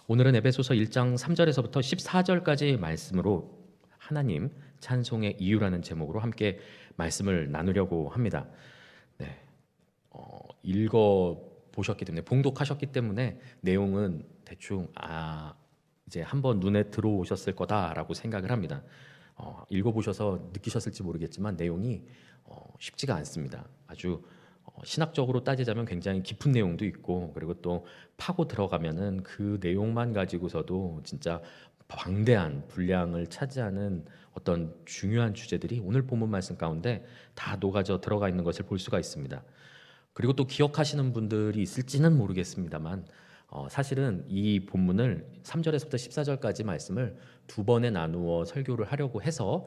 오늘은 에베소서 1장 3절에서부터 14절까지 말씀으로 하나님 찬송의 이유라는 제목으로 함께 말씀을 나누려고 합니다. 네, 읽어 보셨기 때문에 봉독하셨기 때문에 내용은 대충 이제 한번 눈에 들어오셨을 거다라고 생각을 합니다. 읽어보셔서 느끼셨을지 모르겠지만 내용이 쉽지가 않습니다. 아주 신학적으로 따지자면 굉장히 깊은 내용도 있고, 그리고 또 파고 들어가면은 그 내용만 가지고서도 진짜 방대한 분량을 차지하는 어떤 중요한 주제들이 오늘 본문 말씀 가운데 다 녹아져 들어가 있는 것을 볼 수가 있습니다. 그리고 또 기억하시는 분들이 있을지는 모르겠습니다만 사실은 이 본문을 3절에서부터 14절까지 말씀을 두 번에 나누어 설교를 하려고 해서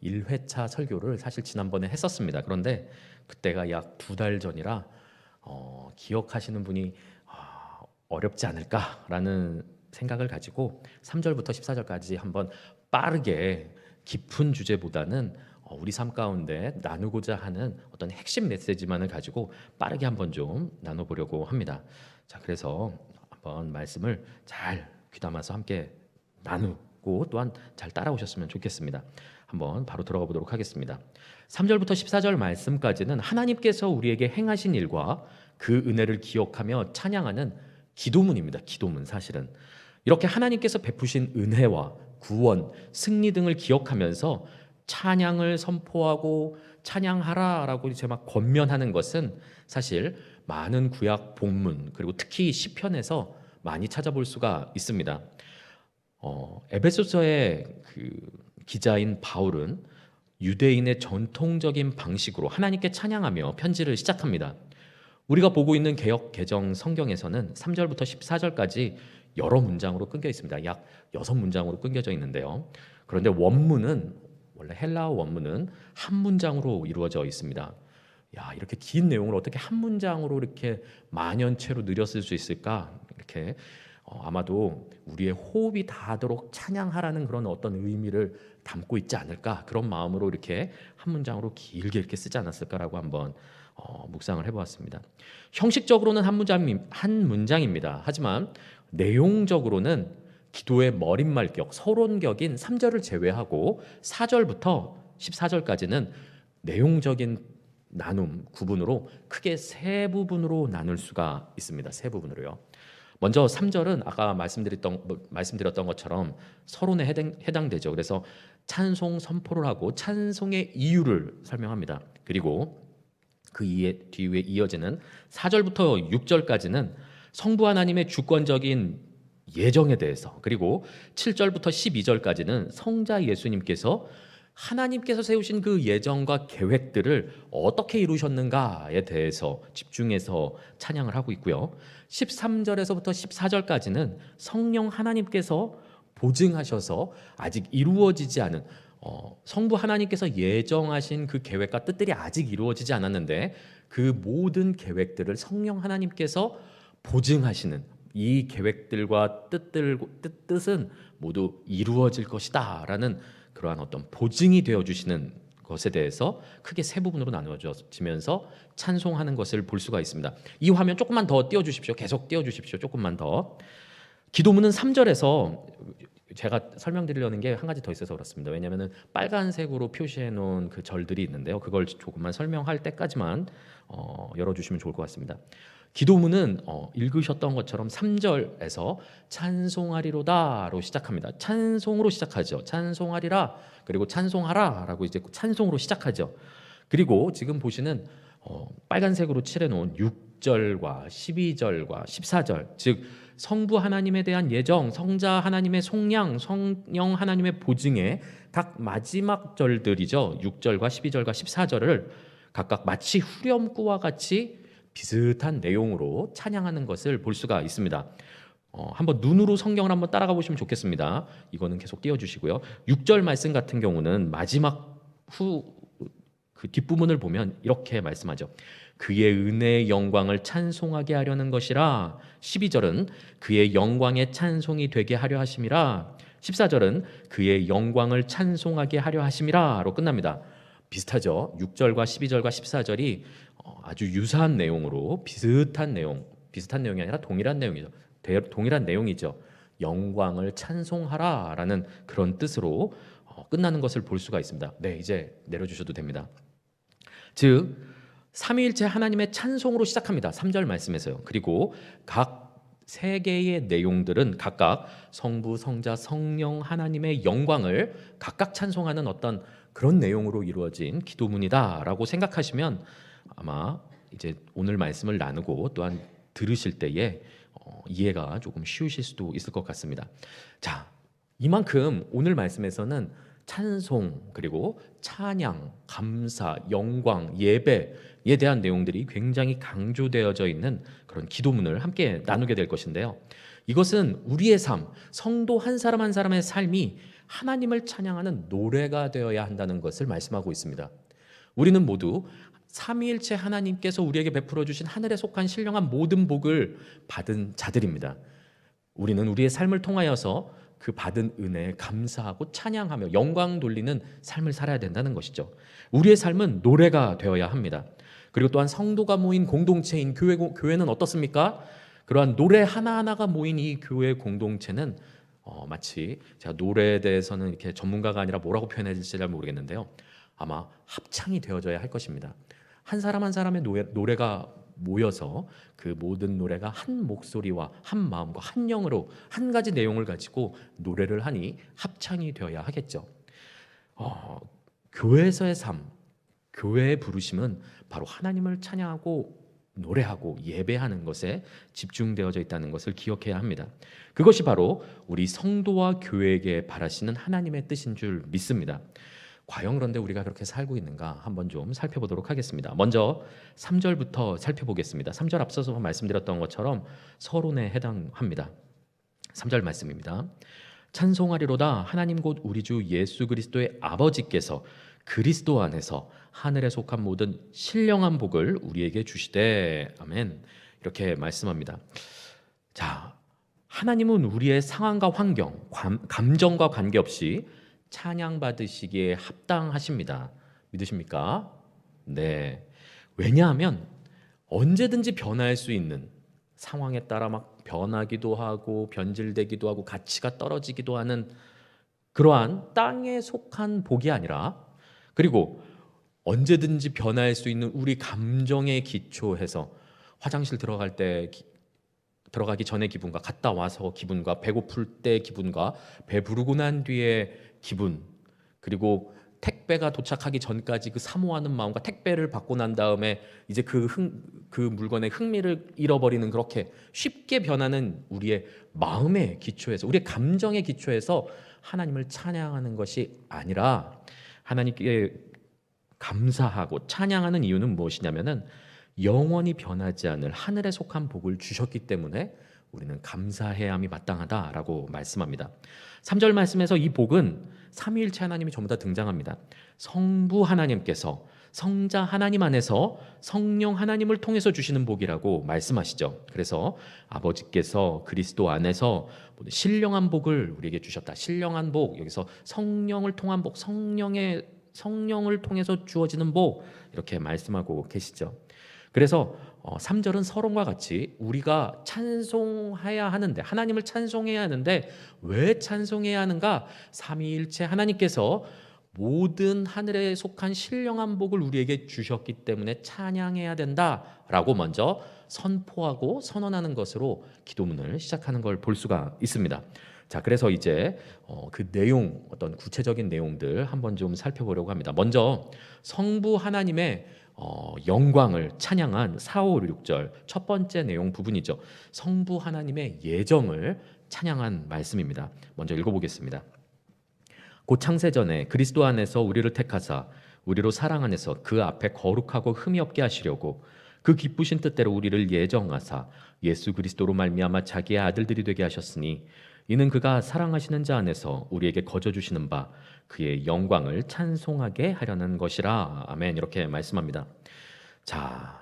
1회차 설교를 사실 지난번에 했었습니다. 그런데 그때가 약 2달 전이라 기억하시는 분이 어렵지 않을까라는 생각을 가지고 3절부터 14절까지 한번 빠르게 깊은 주제보다는 우리 삶 가운데 나누고자 하는 어떤 핵심 메시지만을 가지고 빠르게 한번 좀 나눠보려고 합니다. 자, 그래서 한번 말씀을 잘 귀담아서 함께 나누고 또한 잘 따라오셨으면 좋겠습니다. 한번 바로 들어가 보도록 하겠습니다. 3절부터 14절 말씀까지는 하나님께서 우리에게 행하신 일과 그 은혜를 기억하며 찬양하는 기도문입니다. 기도문. 사실은 이렇게 하나님께서 베푸신 은혜와 구원, 승리 등을 기억하면서 찬양을 선포하고 찬양하라라고 이제 막 권면하는 것은 사실 많은 구약 본문 그리고 특히 시편에서 많이 찾아볼 수가 있습니다. 에베소서의 그 기자인 바울은 유대인의 전통적인 방식으로 하나님께 찬양하며 편지를 시작합니다. 우리가 보고 있는 개역 개정 성경에서는 3절부터 14절까지 여러 문장으로 끊겨 있습니다. 약 6문장으로 끊겨져 있는데요. 그런데 원문은 원래 헬라어 원문은 한 문장으로 이루어져 있습니다. 이렇게 긴 내용을 어떻게 한 문장으로 이렇게 만연체로 늘렸을 수 있을까? 이렇게 아마도 우리의 호흡이 닿도록 찬양하라는 그런 어떤 의미를 담고 있지 않을까, 그런 마음으로 이렇게 한 문장으로 길게 이렇게 쓰지 않았을까라고 한번 묵상을 해보았습니다. 형식적으로는 한 문장입니다. 하지만 내용적으로는 기도의 머릿말격, 서론격인 3절을 제외하고 4절부터 14절까지는 내용적인 나눔, 구분으로 크게 세 부분으로 나눌 수가 있습니다. 세 부분으로요. 먼저 3절은 아까 말씀드렸던 것처럼 서론에 해당되죠. 그래서 찬송 선포를 하고 찬송의 이유를 설명합니다. 그리고 그 뒤에 이어지는 4절부터 6절까지는 성부 하나님의 주권적인 예정에 대해서, 그리고 7절부터 12절까지는 성자 예수님께서 하나님께서 세우신 그 예정과 계획들을 어떻게 이루셨는가에 대해서 집중해서 찬양을 하고 있고요. 13절에서부터 14절까지는 성령 하나님께서 보증하셔서 아직 이루어지지 않은 성부 하나님께서 예정하신 그 계획과 뜻들이 아직 이루어지지 않았는데 그 모든 계획들을 성령 하나님께서 보증하시는 이 계획들과 뜻은 모두 이루어질 것이다 라는 그러한 어떤 보증이 되어주시는 것에 대해서 크게 세 부분으로 나누어지면서 찬송하는 것을 볼 수가 있습니다. 이 화면 조금만 더 띄워주십시오. 계속 띄워주십시오. 조금만 더. 기도문은 3절에서 제가 설명드리려는 게 한 가지 더 있어서 그렇습니다. 왜냐하면 빨간색으로 표시해 놓은 그 절들이 있는데요. 그걸 조금만 설명할 때까지만 열어주시면 좋을 것 같습니다. 기도문은 읽으셨던 것처럼 3절에서 찬송하리로다로 시작합니다. 찬송으로 시작하죠. 찬송하리라, 그리고 찬송하라라고 이제 찬송으로 시작하죠. 그리고 지금 보시는 빨간색으로 칠해놓은 6절과 12절과 14절, 즉 성부 하나님에 대한 예정, 성자 하나님의 속량, 성령 하나님의 보증의 각 마지막 절들이죠. 6절과 12절과 14절을 각각 마치 후렴구와 같이 비슷한 내용으로 찬양하는 것을 볼 수가 있습니다. 한번 눈으로 성경을 한번 따라가 보시면 좋겠습니다. 이거는 계속 띄워주시고요. 6절 말씀 같은 경우는 마지막 그 뒷부분을 보면 이렇게 말씀하죠. 그의 은혜의 영광을 찬송하게 하려는 것이라. 12절은 그의 영광의 찬송이 되게 하려 하심이라. 14절은 그의 영광을 찬송하게 하려 하심이라로 끝납니다. 비슷하죠. 6절과 12절과 14절이 아주 유사한 내용으로 비슷한 내용이 아니라 동일한 내용이죠. 영광을 찬송하라라는 그런 뜻으로 끝나는 것을 볼 수가 있습니다. 네, 이제 내려주셔도 됩니다. 즉 삼위일체 하나님의 찬송으로 시작합니다. 3절 말씀에서요. 그리고 각 세 개의 내용들은 각각 성부, 성자, 성령 하나님의 영광을 각각 찬송하는 어떤 그런 내용으로 이루어진 기도문이다라고 생각하시면 아마 이제 오늘 말씀을 나누고 또한 들으실 때에 이해가 조금 쉬우실 수도 있을 것 같습니다. 자, 이만큼 오늘 말씀에서는 찬송 그리고 찬양, 감사, 영광, 예배에 대한 내용들이 굉장히 강조되어져 있는 그런 기도문을 함께 나누게 될 것인데요. 이것은 우리의 삶, 성도 한 사람 한 사람의 삶이 하나님을 찬양하는 노래가 되어야 한다는 것을 말씀하고 있습니다. 우리는 모두 삼위일체 하나님께서 우리에게 베풀어 주신 하늘에 속한 신령한 모든 복을 받은 자들입니다. 우리는 우리의 삶을 통하여서 그 받은 은혜에 감사하고 찬양하며 영광 돌리는 삶을 살아야 된다는 것이죠. 우리의 삶은 노래가 되어야 합니다. 그리고 또한 성도가 모인 공동체인 교회는 어떻습니까? 그러한 노래 하나하나가 모인 이 교회 공동체는 마치 제가 노래에 대해서는 이렇게 전문가가 아니라 뭐라고 표현해야 될지 잘 모르겠는데요. 아마 합창이 되어져야 할 것입니다. 한 사람 한 사람의 노래가 모여서 그 모든 노래가 한 목소리와 한 마음과 한 영으로 한 가지 내용을 가지고 노래를 하니 합창이 되어야 하겠죠. 교회에서의 삶, 교회의 부르심은 바로 하나님을 찬양하고 노래하고 예배하는 것에 집중되어져 있다는 것을 기억해야 합니다. 그것이 바로 우리 성도와 교회에게 바라시는 하나님의 뜻인 줄 믿습니다. 과연 그런데 우리가 그렇게 살고 있는가 한번 좀 살펴보도록 하겠습니다. 먼저 3절부터 살펴보겠습니다. 3절 앞서서 말씀드렸던 것처럼 서론에 해당합니다. 3절 말씀입니다. 찬송하리로다 하나님 곧 우리 주 예수 그리스도의 아버지께서 그리스도 안에서 하늘에 속한 모든 신령한 복을 우리에게 주시되 아멘. 이렇게 말씀합니다. 자, 하나님은 우리의 상황과 환경, 감정과 관계없이 찬양받으시기에 합당하십니다. 믿으십니까? 네. 왜냐하면 언제든지 변할 수 있는 상황에 따라 막 변하기도 하고 변질되기도 하고 가치가 떨어지기도 하는 그러한 땅에 속한 복이 아니라 그리고 언제든지 변할 수 있는 우리 감정에 기초해서 화장실 들어가기 전의 기분과 갔다 와서 기분과 배고플 때 기분과 배부르고 난 뒤에 기분 그리고 택배가 도착하기 전까지 그 사모하는 마음과 택배를 받고 난 다음에 이제 그 물건의 흥미를 잃어버리는 그렇게 쉽게 변하는 우리의 마음의 기초에서 우리의 감정의 기초에서 하나님을 찬양하는 것이 아니라 하나님께 감사하고 찬양하는 이유는 무엇이냐면은 영원히 변하지 않을 하늘에 속한 복을 주셨기 때문에 우리는 감사해야 함이 마땅하다라고 말씀합니다. 3절 말씀에서 이 복은 삼위일체 하나님이 전부 다 등장합니다. 성부 하나님께서 성자 하나님 안에서 성령 하나님을 통해서 주시는 복이라고 말씀하시죠. 그래서 아버지께서 그리스도 안에서 신령한 복을 우리에게 주셨다. 신령한 복, 여기서 성령을 통한 복, 성령을 통해서 주어지는 복 이렇게 말씀하고 계시죠. 그래서 3절은 서론과 같이 우리가 찬송해야 하는데 하나님을 찬송해야 하는데 왜 찬송해야 하는가? 삼위일체 하나님께서 모든 하늘에 속한 신령한 복을 우리에게 주셨기 때문에 찬양해야 된다라고 먼저 선포하고 선언하는 것으로 기도문을 시작하는 걸 볼 수가 있습니다. 자, 그래서 이제 그 내용 어떤 구체적인 내용들 한번 좀 살펴보려고 합니다. 먼저 성부 하나님의 영광을 찬양한 4, 5, 6절 첫 번째 내용 부분이죠. 성부 하나님의 예정을 찬양한 말씀입니다. 먼저 읽어보겠습니다. 곧 창세전에 그리스도 안에서 우리를 택하사 우리로 사랑 안에서 그 앞에 거룩하고 흠이 없게 하시려고 그 기쁘신 뜻대로 우리를 예정하사 예수 그리스도로 말미암아 자기의 아들들이 되게 하셨으니 이는 그가 사랑하시는 자 안에서 우리에게 거저 주시는 바 그의 영광을 찬송하게 하려는 것이라. 아멘. 이렇게 말씀합니다. 자,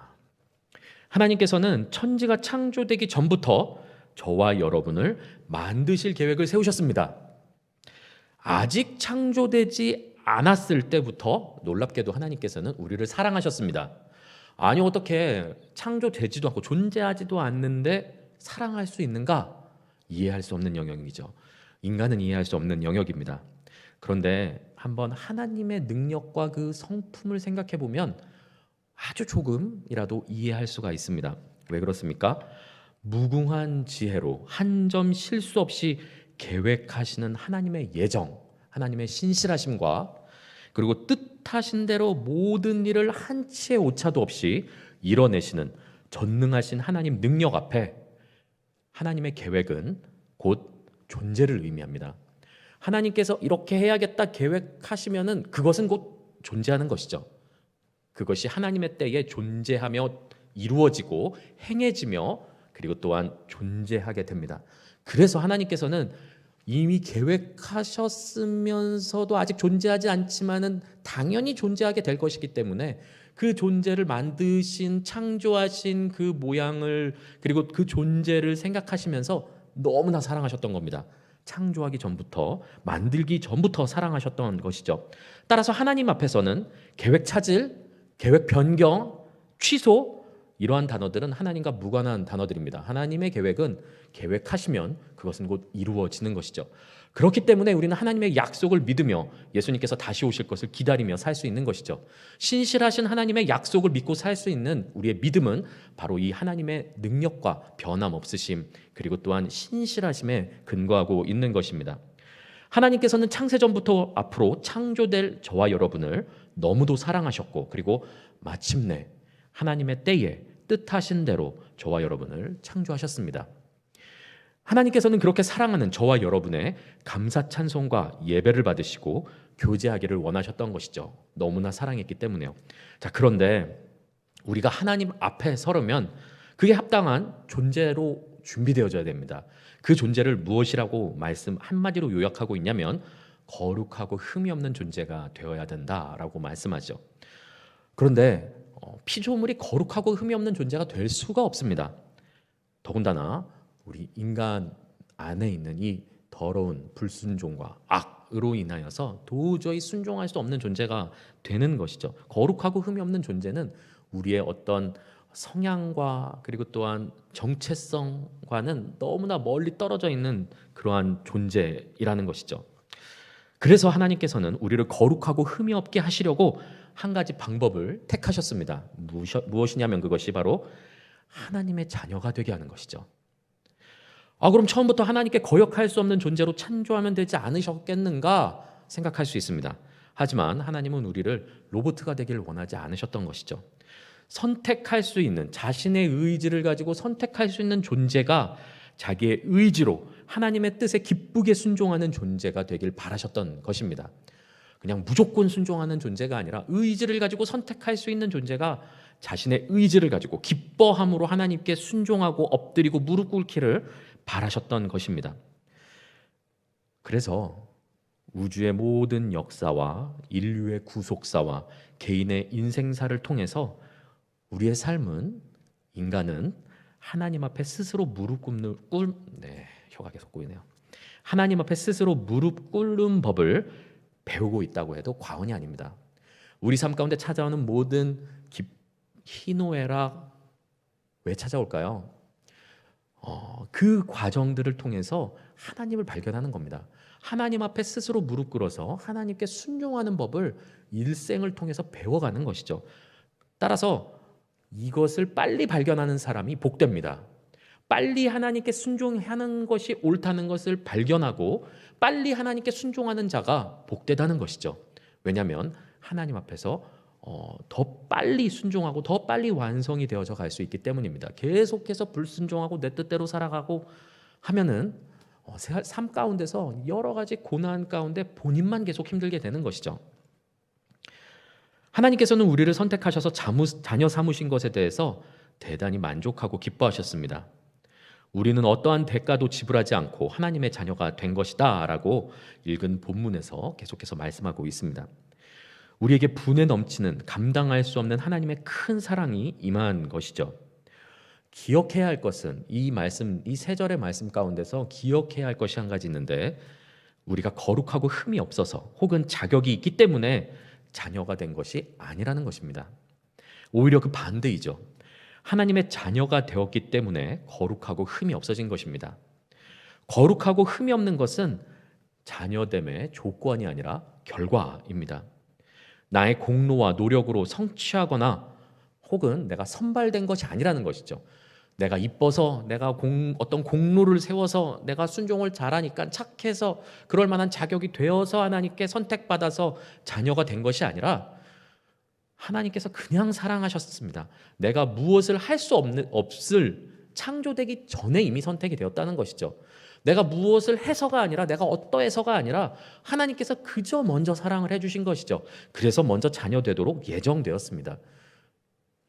하나님께서는 천지가 창조되기 전부터 저와 여러분을 만드실 계획을 세우셨습니다. 아직 창조되지 않았을 때부터 놀랍게도 하나님께서는 우리를 사랑하셨습니다. 아니 어떻게 창조되지도 않고 존재하지도 않는데 사랑할 수 있는가? 이해할 수 없는 영역이죠. 인간은 이해할 수 없는 영역입니다. 그런데 한번 하나님의 능력과 그 성품을 생각해 보면 아주 조금이라도 이해할 수가 있습니다. 왜 그렇습니까? 무궁한 지혜로 한 점 실수 없이 계획하시는 하나님의 예정, 하나님의 신실하심과 그리고 뜻하신 대로 모든 일을 한치의 오차도 없이 이뤄내시는 전능하신 하나님 능력 앞에 하나님의 계획은 곧 존재를 의미합니다. 하나님께서 이렇게 해야겠다 계획하시면은 그것은 곧 존재하는 것이죠. 그것이 하나님의 때에 존재하며 이루어지고 행해지며 그리고 또한 존재하게 됩니다. 그래서 하나님께서는 이미 계획하셨으면서도 아직 존재하지 않지만은 당연히 존재하게 될 것이기 때문에 그 존재를 만드신 창조하신 그 모양을 그리고 그 존재를 생각하시면서 너무나 사랑하셨던 겁니다. 창조하기 전부터 만들기 전부터 사랑하셨던 것이죠. 따라서 하나님 앞에서는 계획 차질, 계획 변경, 취소 이러한 단어들은 하나님과 무관한 단어들입니다. 하나님의 계획은 계획하시면 그것은 곧 이루어지는 것이죠. 그렇기 때문에 우리는 하나님의 약속을 믿으며 예수님께서 다시 오실 것을 기다리며 살 수 있는 것이죠. 신실하신 하나님의 약속을 믿고 살 수 있는 우리의 믿음은 바로 이 하나님의 능력과 변함없으심 그리고 또한 신실하심에 근거하고 있는 것입니다. 하나님께서는 창세전부터 앞으로 창조될 저와 여러분을 너무도 사랑하셨고 그리고 마침내 하나님의 때에 뜻하신 대로 저와 여러분을 창조하셨습니다. 하나님께서는 그렇게 사랑하는 저와 여러분의 감사 찬송과 예배를 받으시고 교제하기를 원하셨던 것이죠. 너무나 사랑했기 때문에요. 자, 그런데 우리가 하나님 앞에 서려면 그게 합당한 존재로 준비되어져야 됩니다. 그 존재를 무엇이라고 말씀 한마디로 요약하고 있냐면 거룩하고 흠이 없는 존재가 되어야 된다라고 말씀하죠. 그런데 피조물이 거룩하고 흠이 없는 존재가 될 수가 없습니다. 더군다나 우리 인간 안에 있는 이 더러운 불순종과 악으로 인하여서 도저히 순종할 수 없는 존재가 되는 것이죠. 거룩하고 흠이 없는 존재는 우리의 어떤 성향과 그리고 또한 정체성과는 너무나 멀리 떨어져 있는 그러한 존재이라는 것이죠. 그래서 하나님께서는 우리를 거룩하고 흠이 없게 하시려고 한 가지 방법을 택하셨습니다. 무엇이냐면 그것이 바로 하나님의 자녀가 되게 하는 것이죠. 그럼 처음부터 하나님께 거역할 수 없는 존재로 창조하면 되지 않으셨겠는가 생각할 수 있습니다. 하지만 하나님은 우리를 로봇가 되길 원하지 않으셨던 것이죠. 선택할 수 있는 자신의 의지를 가지고 선택할 수 있는 존재가 자기의 의지로 하나님의 뜻에 기쁘게 순종하는 존재가 되길 바라셨던 것입니다. 그냥 무조건 순종하는 존재가 아니라 의지를 가지고 선택할 수 있는 존재가 자신의 의지를 가지고 기뻐함으로 하나님께 순종하고 엎드리고 무릎 꿇기를 바라셨던 것입니다. 그래서 우주의 모든 역사와 인류의 구속사와 개인의 인생사를 통해서 우리의 삶은 인간은 하나님 앞에 스스로 무릎 꿇는 혀가 계속 꼬이네요. 하나님 앞에 스스로 무릎 꿇는 법을 배우고 있다고 해도 과언이 아닙니다. 우리 삶 가운데 찾아오는 모든 희노애락 왜 찾아올까요? 그 과정들을 통해서 하나님을 발견하는 겁니다. 하나님 앞에 스스로 무릎 꿇어서 하나님께 순종하는 법을 일생을 통해서 배워가는 것이죠. 따라서 이것을 빨리 발견하는 사람이 복됩니다. 빨리 하나님께 순종하는 것이 옳다는 것을 발견하고 빨리 하나님께 순종하는 자가 복되다는 것이죠. 왜냐하면 하나님 앞에서 더 빨리 순종하고 더 빨리 완성이 되어져 갈 수 있기 때문입니다. 계속해서 불순종하고 내 뜻대로 살아가고 하면은 삶 가운데서 여러 가지 고난 가운데 본인만 계속 힘들게 되는 것이죠. 하나님께서는 우리를 선택하셔서 자녀 삼으신 것에 대해서 대단히 만족하고 기뻐하셨습니다. 우리는 어떠한 대가도 지불하지 않고 하나님의 자녀가 된 것이다 라고 읽은 본문에서 계속해서 말씀하고 있습니다. 우리에게 분에 넘치는 감당할 수 없는 하나님의 큰 사랑이 임한 것이죠. 기억해야 할 것은 이 세 절의 말씀 가운데서 기억해야 할 것이 한 가지 있는데 우리가 거룩하고 흠이 없어서 혹은 자격이 있기 때문에 자녀가 된 것이 아니라는 것입니다. 오히려 그 반대이죠. 하나님의 자녀가 되었기 때문에 거룩하고 흠이 없어진 것입니다. 거룩하고 흠이 없는 것은 자녀됨의 조건이 아니라 결과입니다. 나의 공로와 노력으로 성취하거나 혹은 내가 선발된 것이 아니라는 것이죠. 내가 이뻐서 내가 어떤 공로를 세워서 내가 순종을 잘하니까 착해서 그럴 만한 자격이 되어서 하나님께 선택받아서 자녀가 된 것이 아니라 하나님께서 그냥 사랑하셨습니다. 내가 무엇을 할 수 없을 창조되기 전에 이미 선택이 되었다는 것이죠. 내가 무엇을 해서가 아니라 내가 어떠해서가 아니라 하나님께서 그저 먼저 사랑을 해주신 것이죠. 그래서 먼저 자녀 되도록 예정되었습니다.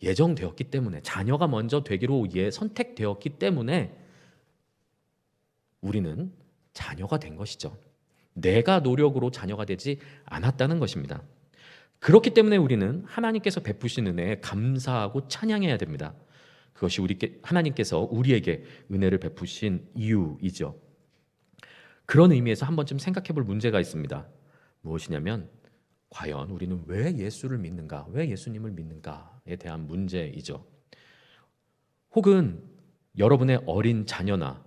예정되었기 때문에 자녀가 먼저 되기로 선택되었기 때문에 우리는 자녀가 된 것이죠. 내가 노력으로 자녀가 되지 않았다는 것입니다. 그렇기 때문에 우리는 하나님께서 베푸신 은혜에 감사하고 찬양해야 됩니다. 그것이 하나님께서 우리에게 은혜를 베푸신 이유이죠. 그런 의미에서 한 번쯤 생각해 볼 문제가 있습니다. 무엇이냐면 과연 우리는 왜 예수를 믿는가? 왜 예수님을 믿는가에 대한 문제이죠. 혹은 여러분의 어린 자녀나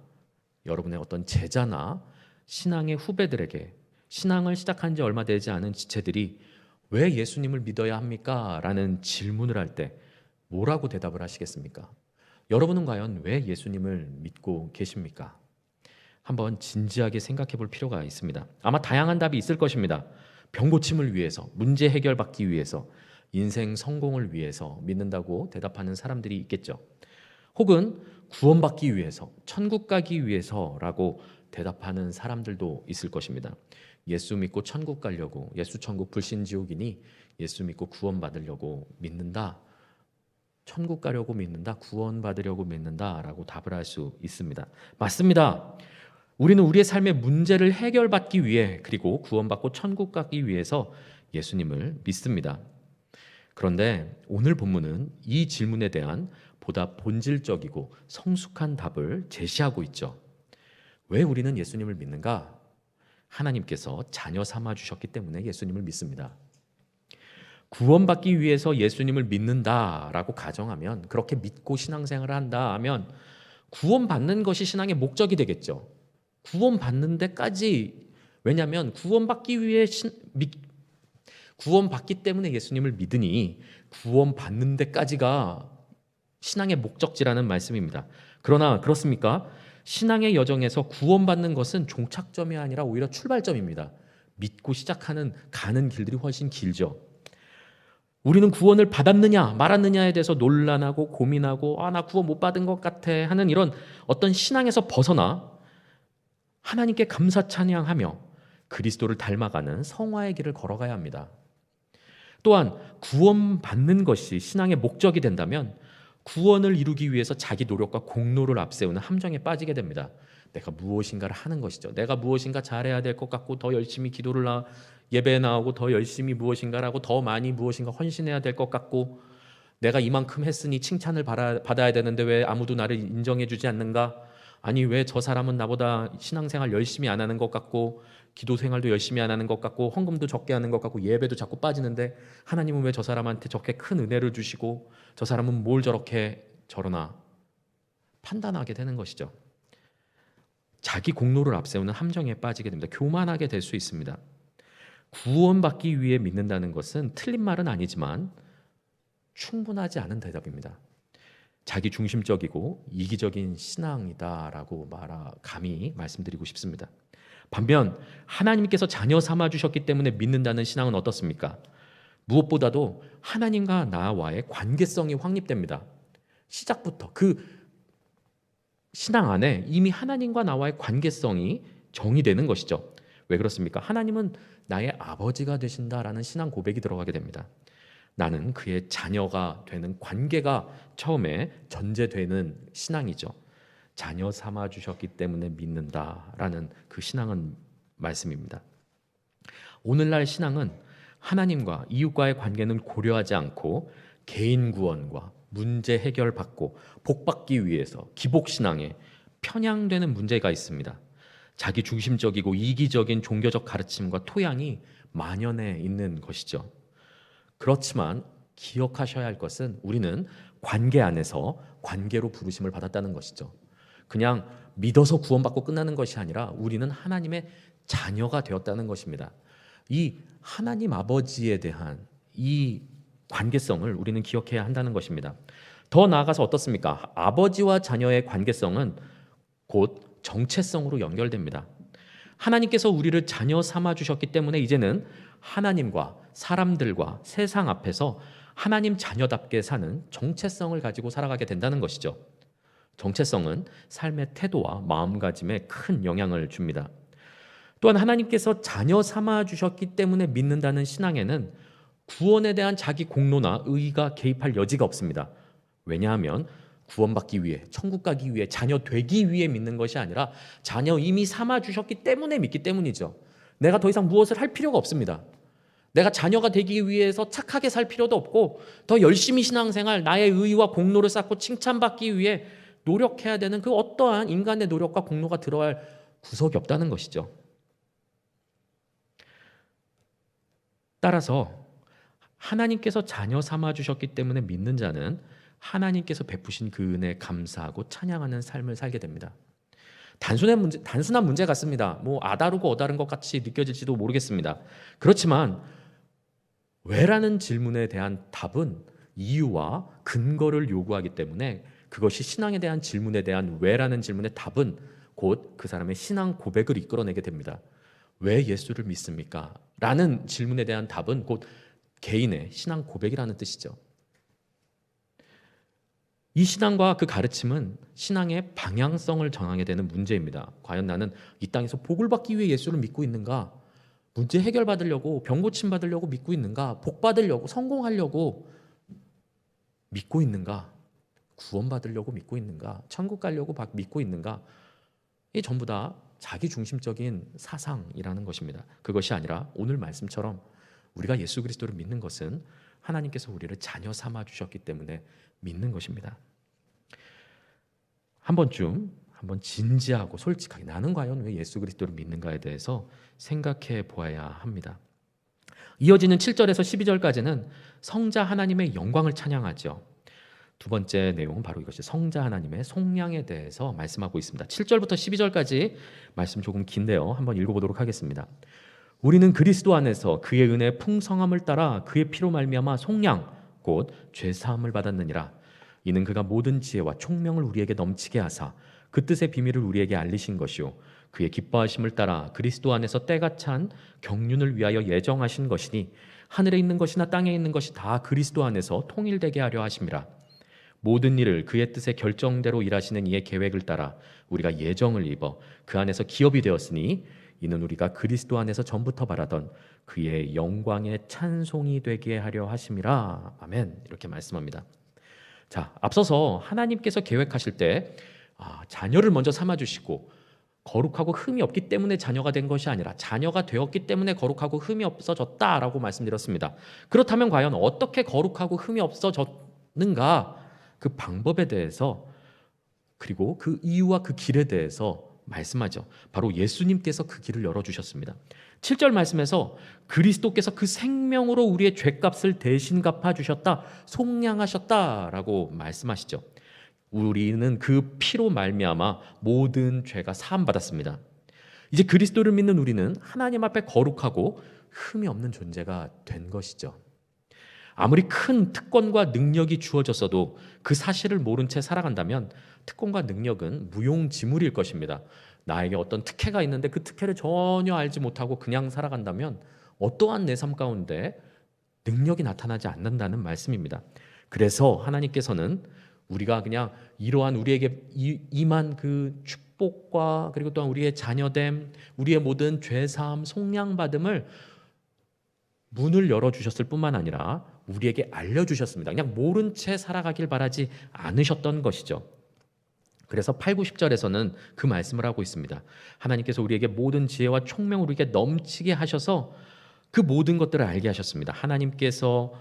여러분의 어떤 제자나 신앙의 후배들에게 신앙을 시작한 지 얼마 되지 않은 지체들이 왜 예수님을 믿어야 합니까? 라는 질문을 할 때 뭐라고 대답을 하시겠습니까? 여러분은 과연 왜 예수님을 믿고 계십니까? 한번 진지하게 생각해 볼 필요가 있습니다. 아마 다양한 답이 있을 것입니다. 병 고침을 위해서, 문제 해결받기 위해서, 인생 성공을 위해서 믿는다고 대답하는 사람들이 있겠죠. 혹은 구원받기 위해서, 천국 가기 위해서라고 대답하는 사람들도 있을 것입니다. 예수 믿고 천국 가려고, 예수 천국 불신지옥이니 예수 믿고 구원받으려고 믿는다, 천국 가려고 믿는다, 구원받으려고 믿는다라고 답을 할 수 있습니다. 맞습니다. 우리는 우리의 삶의 문제를 해결받기 위해, 그리고 구원받고 천국 가기 위해서 예수님을 믿습니다. 그런데 오늘 본문은 이 질문에 대한 보다 본질적이고 성숙한 답을 제시하고 있죠. 왜 우리는 예수님을 믿는가? 하나님께서 자녀 삼아 주셨기 때문에 예수님을 믿습니다. 구원받기 위해서 예수님을 믿는다라고 가정하면, 그렇게 믿고 신앙생활을 한다 하면 구원받는 것이 신앙의 목적이 되겠죠. 구원받는 데까지, 왜냐하면 구원받기 때문에 예수님을 믿으니 구원받는 데까지가 신앙의 목적지라는 말씀입니다. 그러나 그렇습니까? 신앙의 여정에서 구원받는 것은 종착점이 아니라 오히려 출발점입니다. 믿고 시작하는 가는 길들이 훨씬 길죠. 우리는 구원을 받았느냐 말았느냐에 대해서 논란하고 고민하고 나 구원 못 받은 것 같아 하는 이런 어떤 신앙에서 벗어나 하나님께 감사 찬양하며 그리스도를 닮아가는 성화의 길을 걸어가야 합니다. 또한 구원받는 것이 신앙의 목적이 된다면 구원을 이루기 위해서 자기 노력과 공로를 앞세우는 함정에 빠지게 됩니다. 내가 무엇인가를 하는 것이죠. 내가 무엇인가 잘해야 될 것 같고 더 열심히 예배에 나오고 더 열심히 무엇인가를 하고 더 많이 무엇인가 헌신해야 될 것 같고, 내가 이만큼 했으니 칭찬을 받아야 되는데 왜 아무도 나를 인정해 주지 않는가? 아니 왜 저 사람은 나보다 신앙생활 열심히 안 하는 것 같고 기도 생활도 열심히 안 하는 것 같고 헌금도 적게 하는 것 같고 예배도 자꾸 빠지는데 하나님은 왜 저 사람한테 저렇게 큰 은혜를 주시고 저 사람은 뭘 저렇게 저러나 판단하게 되는 것이죠. 자기 공로를 앞세우는 함정에 빠지게 됩니다. 교만하게 될 수 있습니다. 구원받기 위해 믿는다는 것은 틀린 말은 아니지만 충분하지 않은 대답입니다. 자기 중심적이고 이기적인 신앙이다라고 감히 말씀드리고 싶습니다. 반면 하나님께서 자녀 삼아 주셨기 때문에 믿는다는 신앙은 어떻습니까? 무엇보다도 하나님과 나와의 관계성이 확립됩니다. 시작부터 그 신앙 안에 이미 하나님과 나와의 관계성이 정의되는 것이죠. 왜 그렇습니까? 하나님은 나의 아버지가 되신다라는 신앙 고백이 들어가게 됩니다. 나는 그의 자녀가 되는 관계가 처음에 전제되는 신앙이죠. 자녀 삼아 주셨기 때문에 믿는다라는 그 신앙은 말씀입니다. 오늘날 신앙은 하나님과 이웃과의 관계는 고려하지 않고 개인 구원과 문제 해결받고 복받기 위해서 기복신앙에 편향되는 문제가 있습니다. 자기 중심적이고 이기적인 종교적 가르침과 토양이 만연해 있는 것이죠. 그렇지만 기억하셔야 할 것은 우리는 관계 안에서 관계로 부르심을 받았다는 것이죠. 그냥 믿어서 구원받고 끝나는 것이 아니라 우리는 하나님의 자녀가 되었다는 것입니다. 이 하나님 아버지에 대한 이 관계성을 우리는 기억해야 한다는 것입니다. 더 나아가서 어떻습니까? 아버지와 자녀의 관계성은 곧 정체성으로 연결됩니다. 하나님께서 우리를 자녀 삼아 주셨기 때문에 이제는 하나님과 사람들과 세상 앞에서 하나님 자녀답게 사는 정체성을 가지고 살아가게 된다는 것이죠. 정체성은 삶의 태도와 마음가짐에 큰 영향을 줍니다. 또한 하나님께서 자녀 삼아 주셨기 때문에 믿는다는 신앙에는 구원에 대한 자기 공로나 의의가 개입할 여지가 없습니다. 왜냐하면 구원받기 위해, 천국 가기 위해, 자녀 되기 위해 믿는 것이 아니라 자녀 이미 삼아 주셨기 때문에 믿기 때문이죠. 내가 더 이상 무엇을 할 필요가 없습니다. 내가 자녀가 되기 위해서 착하게 살 필요도 없고 더 열심히 신앙생활, 나의 의의와 공로를 쌓고 칭찬받기 위해 노력해야 되는 그 어떠한 인간의 노력과 공로가 들어갈 구석이 없다는 것이죠. 따라서 하나님께서 자녀 삼아 주셨기 때문에 믿는 자는 하나님께서 베푸신 그 은혜에 감사하고 찬양하는 삶을 살게 됩니다. 단순한 문제 같습니다. 뭐 아다르고 어다른 것 같이 느껴질지도 모르겠습니다. 그렇지만 왜라는 질문에 대한 답은 이유와 근거를 요구하기 때문에 그것이 신앙에 대한 질문에 대한 왜라는 질문의 답은 곧 그 사람의 신앙 고백을 이끌어내게 됩니다. 왜 예수를 믿습니까? 라는 질문에 대한 답은 곧 개인의 신앙 고백이라는 뜻이죠. 이 신앙과 그 가르침은 신앙의 방향성을 정하게 되는 문제입니다. 과연 나는 이 땅에서 복을 받기 위해 예수를 믿고 있는가? 문제 해결받으려고, 병 고침 받으려고 믿고 있는가? 복 받으려고, 성공하려고 믿고 있는가? 구원받으려고 믿고 있는가? 천국 가려고 믿고 있는가? 이 전부 다 자기 중심적인 사상이라는 것입니다. 그것이 아니라 오늘 말씀처럼 우리가 예수 그리스도를 믿는 것은 하나님께서 우리를 자녀 삼아 주셨기 때문에 믿는 것입니다. 한 번쯤 한번 진지하고 솔직하게 나는 과연 왜 예수 그리스도를 믿는가에 대해서 생각해 보아야 합니다. 이어지는 7절에서 12절까지는 성자 하나님의 영광을 찬양하죠. 두 번째 내용은 바로 이것이 성자 하나님의 속량에 대해서 말씀하고 있습니다. 7절부터 12절까지 말씀 조금 긴데요. 한번 읽어보도록 하겠습니다. 우리는 그리스도 안에서 그의 은혜의 풍성함을 따라 그의 피로 말미암아 속량 곧 죄사함을 받았느니라. 이는 그가 모든 지혜와 총명을 우리에게 넘치게 하사 그 뜻의 비밀을 우리에게 알리신 것이요 그의 기뻐하심을 따라 그리스도 안에서 때가 찬 경륜을 위하여 예정하신 것이니 하늘에 있는 것이나 땅에 있는 것이 다 그리스도 안에서 통일되게 하려 하심이라. 모든 일을 그의 뜻의 결정대로 일하시는 이의 계획을 따라 우리가 예정을 입어 그 안에서 기업이 되었으니 이는 우리가 그리스도 안에서 전부터 바라던 그의 영광의 찬송이 되게 하려 하심이라. 아멘. 이렇게 말씀합니다. 자, 앞서서 하나님께서 계획하실 때 자녀를 먼저 삼아주시고 거룩하고 흠이 없기 때문에 자녀가 된 것이 아니라 자녀가 되었기 때문에 거룩하고 흠이 없어졌다라고 말씀드렸습니다. 그렇다면 과연 어떻게 거룩하고 흠이 없어졌는가? 그 방법에 대해서 그리고 그 이유와 그 길에 대해서 말씀하죠. 바로 예수님께서 그 길을 열어주셨습니다. 7절 말씀에서 그리스도께서 그 생명으로 우리의 죄값을 대신 갚아주셨다, 속량하셨다라고 말씀하시죠. 우리는 그 피로 말미암아 모든 죄가 사함받았습니다. 이제 그리스도를 믿는 우리는 하나님 앞에 거룩하고 흠이 없는 존재가 된 것이죠. 아무리 큰 특권과 능력이 주어졌어도 그 사실을 모른 채 살아간다면 특권과 능력은 무용지물일 것입니다. 나에게 어떤 특혜가 있는데 그 특혜를 전혀 알지 못하고 그냥 살아간다면 어떠한 내 삶 가운데 능력이 나타나지 않는다는 말씀입니다. 그래서 하나님께서는 우리가 그냥 이러한 우리에게 임한 그 축복과 그리고 또한 우리의 자녀됨, 우리의 모든 죄사함, 속량받음을 문을 열어주셨을 뿐만 아니라 우리에게 알려주셨습니다. 그냥 모른 채 살아가길 바라지 않으셨던 것이죠. 그래서 8, 9, 10절에서는 그 말씀을 하고 있습니다. 하나님께서 우리에게 모든 지혜와 총명을 우리에게 넘치게 하셔서 그 모든 것들을 알게 하셨습니다. 하나님께서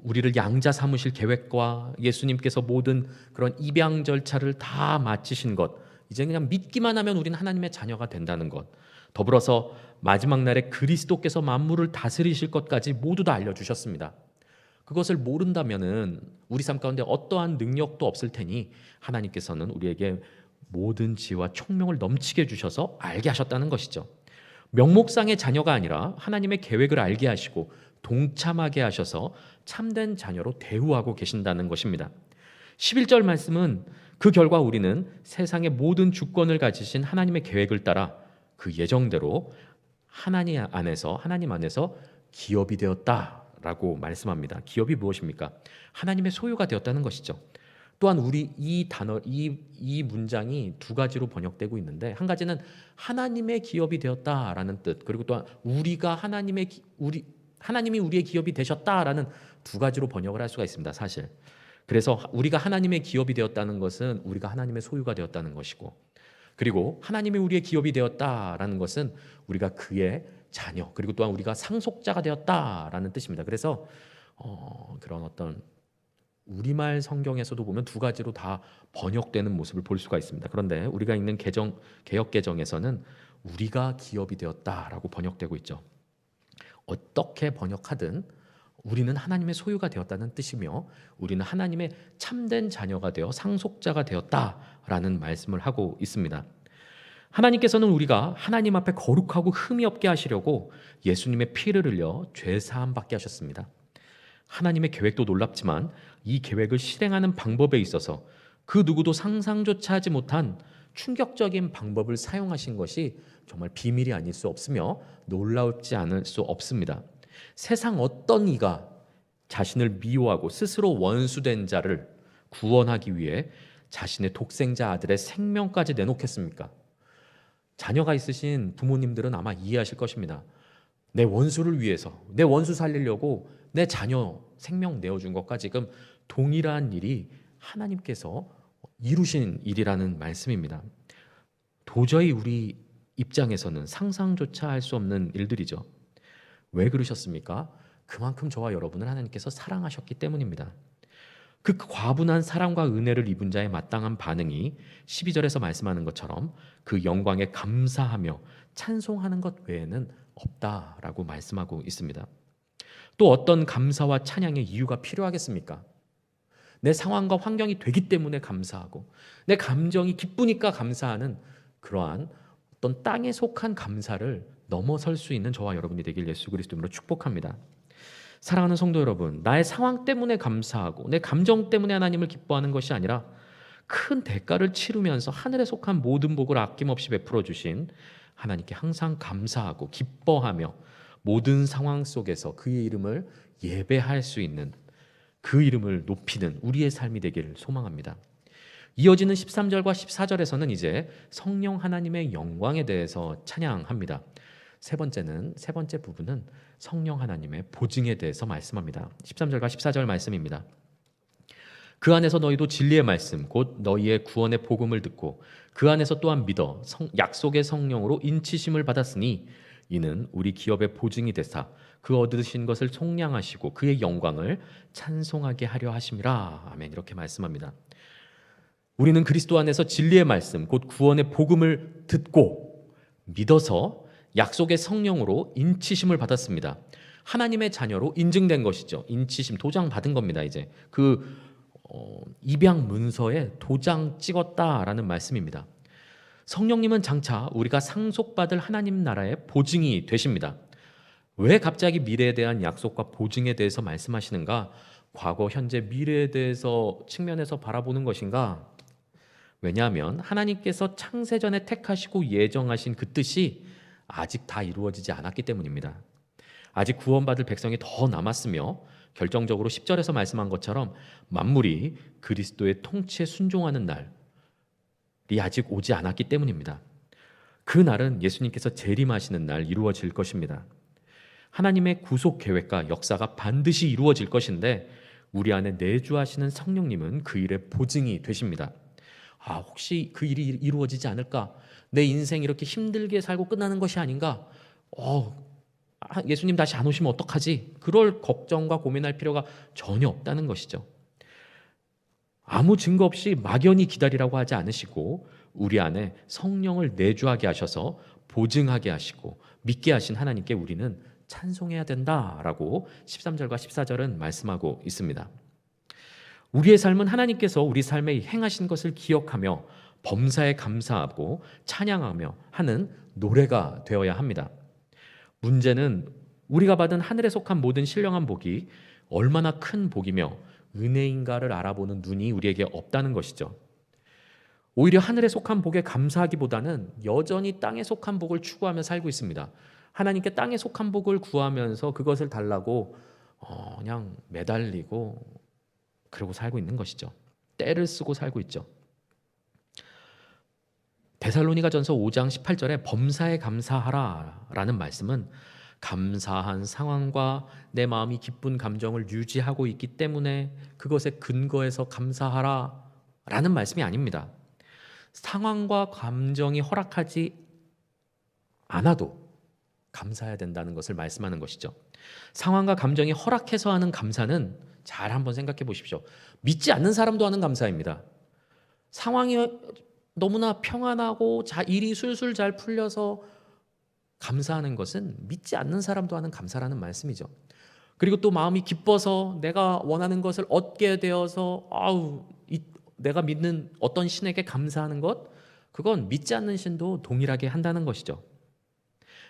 우리를 양자 삼으실 계획과 예수님께서 모든 그런 입양 절차를 다 마치신 것, 이제 그냥 믿기만 하면 우리는 하나님의 자녀가 된다는 것, 더불어서 마지막 날에 그리스도께서 만물을 다스리실 것까지 모두 다 알려주셨습니다. 그것을 모른다면은 우리 삶 가운데 어떠한 능력도 없을 테니 하나님께서는 우리에게 모든 지혜와 총명을 넘치게 주셔서 알게 하셨다는 것이죠. 명목상의 자녀가 아니라 하나님의 계획을 알게 하시고 동참하게 하셔서 참된 자녀로 대우하고 계신다는 것입니다. 11절 말씀은 그 결과 우리는 세상의 모든 주권을 가지신 하나님의 계획을 따라 그 예정대로 하나님 안에서 기업이 되었다라고 말씀합니다. 기업이 무엇입니까? 하나님의 소유가 되었다는 것이죠. 또한 우리 이 문장이 두 가지로 번역되고 있는데, 한 가지는 하나님의 기업이 되었다라는 뜻, 그리고 또한 하나님이 우리의 기업이 되셨다라는 두 가지로 번역을 할 수가 있습니다. 사실. 그래서 우리가 하나님의 기업이 되었다는 것은 우리가 하나님의 소유가 되었다는 것이고, 그리고 하나님이 우리의 기업이 되었다라는 것은 우리가 그의 자녀, 그리고 또한 우리가 상속자가 되었다라는 뜻입니다. 그래서 그런 어떤 우리말 성경에서도 보면 두 가지로 다 번역되는 모습을 볼 수가 있습니다. 그런데 우리가 읽는 개역 개정에서는 우리가 기업이 되었다라고 번역되고 있죠. 어떻게 번역하든 우리는 하나님의 소유가 되었다는 뜻이며 우리는 하나님의 참된 자녀가 되어 상속자가 되었다라는 말씀을 하고 있습니다. 하나님께서는 우리가 하나님 앞에 거룩하고 흠이 없게 하시려고 예수님의 피를 흘려 죄 사함 받게 하셨습니다. 하나님의 계획도 놀랍지만 이 계획을 실행하는 방법에 있어서 그 누구도 상상조차 하지 못한 충격적인 방법을 사용하신 것이 정말 비밀이 아닐 수 없으며 놀라우지 않을 수 없습니다. 세상 어떤 이가 자신을 미워하고 스스로 원수된 자를 구원하기 위해 자신의 독생자 아들의 생명까지 내놓겠습니까? 자녀가 있으신 부모님들은 아마 이해하실 것입니다. 내 원수를 위해서, 내 원수 살리려고 내 자녀 생명 내어준 것과 지금 동일한 일이 하나님께서 이루신 일이라는 말씀입니다. 도저히 우리 입장에서는 상상조차 할 수 없는 일들이죠. 왜 그러셨습니까? 그만큼 저와 여러분을 하나님께서 사랑하셨기 때문입니다. 그 과분한 사랑과 은혜를 입은 자의 마땅한 반응이 12절에서 말씀하는 것처럼 그 영광에 감사하며 찬송하는 것 외에는 없다라고 말씀하고 있습니다. 또 어떤 감사와 찬양의 이유가 필요하겠습니까? 내 상황과 환경이 되기 때문에 감사하고 내 감정이 기쁘니까 감사하는 그러한 어떤 땅에 속한 감사를 넘어설 수 있는 저와 여러분이 되길 예수 그리스도로 축복합니다. 사랑하는 성도 여러분, 나의 상황 때문에 감사하고 내 감정 때문에 하나님을 기뻐하는 것이 아니라 큰 대가를 치르면서 하늘에 속한 모든 복을 아낌없이 베풀어 주신 하나님께 항상 감사하고 기뻐하며 모든 상황 속에서 그의 이름을 예배할 수 있는, 그 이름을 높이는 우리의 삶이 되기를 소망합니다. 이어지는 13절과 14절에서는 이제 성령 하나님의 영광에 대해서 찬양합니다. 세 번째 부분은 성령 하나님의 보증에 대해서 말씀합니다. 13절과 14절 말씀입니다. 그 안에서 너희도 진리의 말씀 곧 너희의 구원의 복음을 듣고 그 안에서 또한 믿어 약속의 성령으로 인치심을 받았으니 이는 우리 기업의 보증이 되사 그 얻으신 것을 속량하시고 그의 영광을 찬송하게 하려 하심이라. 아멘. 이렇게 말씀합니다. 우리는 그리스도 안에서 진리의 말씀 곧 구원의 복음을 듣고 믿어서 약속의 성령으로 인치심을 받았습니다. 하나님의 자녀로 인증된 것이죠. 인치심, 도장 받은 겁니다. 이제 그 입양 문서에 도장 찍었다라는 말씀입니다. 성령님은 장차 우리가 상속받을 하나님 나라의 보증이 되십니다. 왜 갑자기 미래에 대한 약속과 보증에 대해서 말씀하시는가? 과거, 현재, 미래에 대해서 측면에서 바라보는 것인가? 왜냐하면 하나님께서 창세전에 택하시고 예정하신 그 뜻이 아직 다 이루어지지 않았기 때문입니다. 아직 구원받을 백성이 더 남았으며 결정적으로 10절에서 말씀한 것처럼 만물이 그리스도의 통치에 순종하는 날이 아직 오지 않았기 때문입니다. 그 날은 예수님께서 재림하시는 날 이루어질 것입니다. 하나님의 구속 계획과 역사가 반드시 이루어질 것인데 우리 안에 내주하시는 성령님은 그 일의 보증이 되십니다. 혹시 그 일이 이루어지지 않을까? 내 인생 이렇게 힘들게 살고 끝나는 것이 아닌가? 예수님 다시 안 오시면 어떡하지? 그럴 걱정과 고민할 필요가 전혀 없다는 것이죠. 아무 증거 없이 막연히 기다리라고 하지 않으시고 우리 안에 성령을 내주하게 하셔서 보증하게 하시고 믿게 하신 하나님께 우리는 찬송해야 된다라고 13절과 14절은 말씀하고 있습니다. 우리의 삶은 하나님께서 우리 삶에 행하신 것을 기억하며 범사에 감사하고 찬양하며 하는 노래가 되어야 합니다. 문제는 우리가 받은 하늘에 속한 모든 신령한 복이 얼마나 큰 복이며 은혜인가를 알아보는 눈이 우리에게 없다는 것이죠. 오히려 하늘에 속한 복에 감사하기보다는 여전히 땅에 속한 복을 추구하며 살고 있습니다. 하나님께 땅에 속한 복을 구하면서 그것을 달라고 그냥 매달리고 그러고 살고 있는 것이죠. 때를 쓰고 살고 있죠. 데살로니가전서 5장 18절에 범사에 감사하라라는 말씀은 감사한 상황과 내 마음이 기쁜 감정을 유지하고 있기 때문에 그것에 근거해서 감사하라라는 말씀이 아닙니다. 상황과 감정이 허락하지 않아도 감사해야 된다는 것을 말씀하는 것이죠. 상황과 감정이 허락해서 하는 감사는 잘 한번 생각해 보십시오. 믿지 않는 사람도 하는 감사입니다. 상황이 너무나 평안하고 일이 술술 잘 풀려서 감사하는 것은 믿지 않는 사람도 하는 감사라는 말씀이죠. 그리고 또 마음이 기뻐서 내가 원하는 것을 얻게 되어서 내가 믿는 어떤 신에게 감사하는 것, 그건 믿지 않는 신도 동일하게 한다는 것이죠.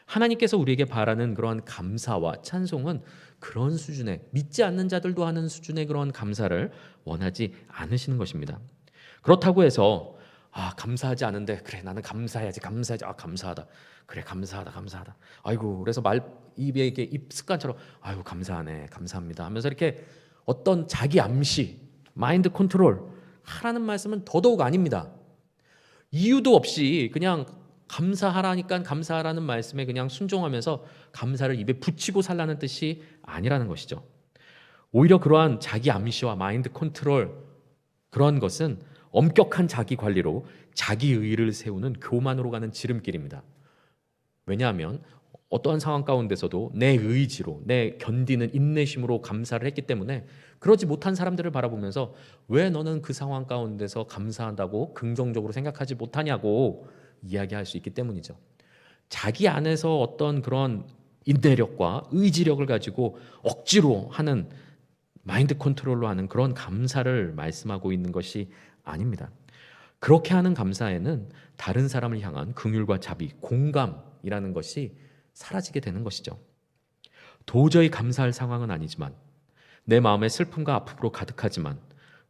하나님께서 우리에게 바라는 그러한 감사와 찬송은 그런 수준의, 믿지 않는 자들도 하는 수준의 그런 감사를 원하지 않으시는 것입니다. 그렇다고 해서 감사하지 않은데 그래 나는 감사해야지. 감사하다. 그래 감사하다. 아이고 그래서 입에 이게 입 습관처럼 아이고 감사하네 감사합니다 하면서 이렇게 어떤 자기 암시, 마인드 컨트롤 하라는 말씀은 더더욱 아닙니다. 이유도 없이 그냥 감사하라니까 감사하라는 말씀에 그냥 순종하면서 감사를 입에 붙이고 살라는 뜻이 아니라는 것이죠. 오히려 그러한 자기 암시와 마인드 컨트롤 그러한 것은 엄격한 자기 관리로 자기 의를 세우는 교만으로 가는 지름길입니다. 왜냐하면 어떠한 상황 가운데서도 내 의지로 내 견디는 인내심으로 감사를 했기 때문에 그러지 못한 사람들을 바라보면서 왜 너는 그 상황 가운데서 감사한다고 긍정적으로 생각하지 못하냐고 이야기할 수 있기 때문이죠. 자기 안에서 어떤 그런 인내력과 의지력을 가지고 억지로 하는 마인드 컨트롤로 하는 그런 감사를 말씀하고 있는 것이 아닙니다. 그렇게 하는 감사에는 다른 사람을 향한 긍휼과 자비, 공감이라는 것이 사라지게 되는 것이죠. 도저히 감사할 상황은 아니지만 내 마음에 슬픔과 아픔으로 가득하지만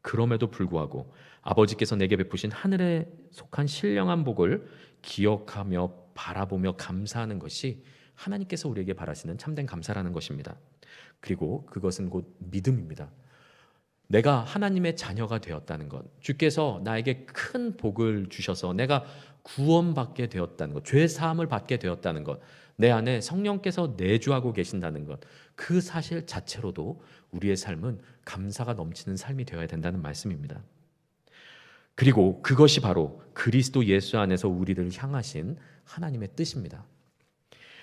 그럼에도 불구하고 아버지께서 내게 베푸신 하늘에 속한 신령한 복을 기억하며 바라보며 감사하는 것이 하나님께서 우리에게 바라시는 참된 감사라는 것입니다. 그리고 그것은 곧 믿음입니다. 내가 하나님의 자녀가 되었다는 것, 주께서 나에게 큰 복을 주셔서 내가 구원받게 되었다는 것, 죄 사함을 받게 되었다는 것, 내 안에 성령께서 내주하고 계신다는 것, 그 사실 자체로도 우리의 삶은 감사가 넘치는 삶이 되어야 된다는 말씀입니다. 그리고 그것이 바로 그리스도 예수 안에서 우리를 향하신 하나님의 뜻입니다.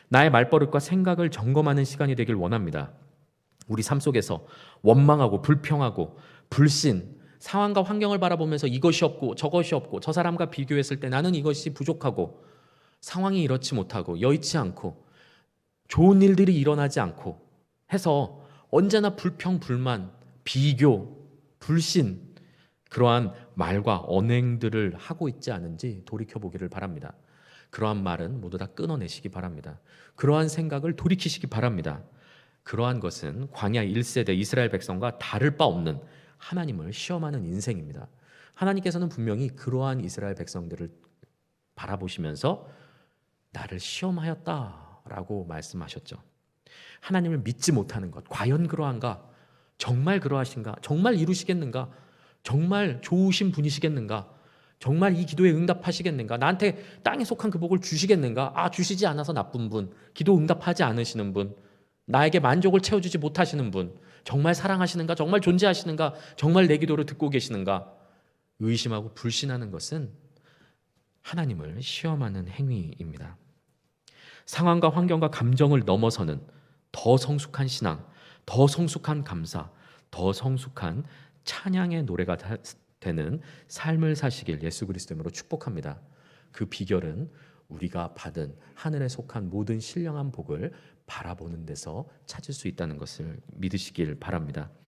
나의 말버릇과 생각을 점검하는 시간이 되길 원합니다. 우리 삶 속에서 원망하고 불평하고 불신, 상황과 환경을 바라보면서 이것이 없고 저것이 없고 저 사람과 비교했을 때 나는 이것이 부족하고 상황이 이렇지 못하고 여의치 않고 좋은 일들이 일어나지 않고 해서 언제나 불평, 불만, 비교, 불신 그러한 말과 언행들을 하고 있지 않은지 돌이켜보기를 바랍니다. 그러한 말은 모두 다 끊어내시기 바랍니다. 그러한 생각을 돌이키시기 바랍니다. 그러한 것은 광야 1세대 이스라엘 백성과 다를 바 없는 하나님을 시험하는 인생입니다. 하나님께서는 분명히 그러한 이스라엘 백성들을 바라보시면서 나를 시험하였다라고 말씀하셨죠. 하나님을 믿지 못하는 것, 과연 그러한가? 정말 그러하신가? 정말 이루시겠는가? 정말 좋으신 분이시겠는가? 정말 이 기도에 응답하시겠는가? 나한테 땅에 속한 그 복을 주시겠는가? 주시지 않아서 나쁜 분, 기도 응답하지 않으시는 분, 나에게 만족을 채워주지 못하시는 분, 정말 사랑하시는가? 정말 존재하시는가? 정말 내 기도를 듣고 계시는가? 의심하고 불신하는 것은 하나님을 시험하는 행위입니다. 상황과 환경과 감정을 넘어서는 더 성숙한 신앙, 더 성숙한 감사, 더 성숙한 찬양의 노래가 되는 삶을 사시길 예수 그리스도 이름으로 축복합니다. 그 비결은 우리가 받은 하늘에 속한 모든 신령한 복을 바라보는 데서 찾을 수 있다는 것을 믿으시길 바랍니다.